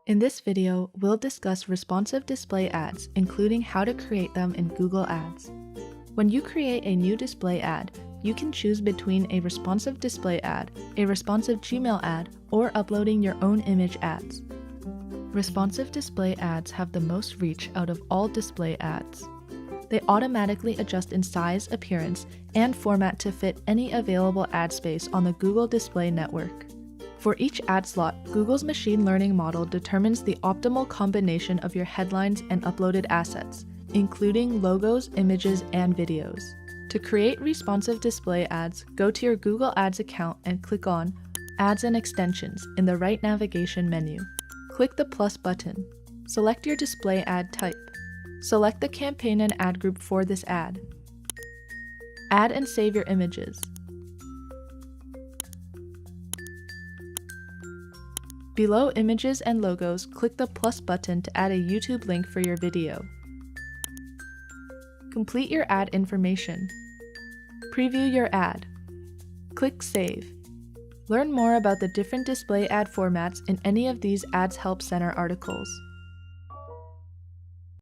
In this video, we'll discuss responsive display ads, including how to create them in Google Ads. When you create a new display ad, you can choose between a responsive display ad, a responsive Gmail ad, or uploading your own image ads. Responsive display ads have the most reach out of all display ads. They automatically adjust in size, appearance, and format to fit any available ad space on the Google Display Network. For each ad slot, Google's machine learning model determines the optimal combination of your headlines and uploaded assets, including logos, images, and videos. To create responsive display ads, go to your Google Ads account and click on Ads and Extensions in the right navigation menu. Click the plus button. Select your display ad type. Select the campaign and ad group for this ad. Add and save your images. Below images and logos, click the plus button to add a YouTube link for your video. Complete your ad information. Preview your ad. Click Save. Learn more about the different display ad formats in any of these Ads Help Center articles.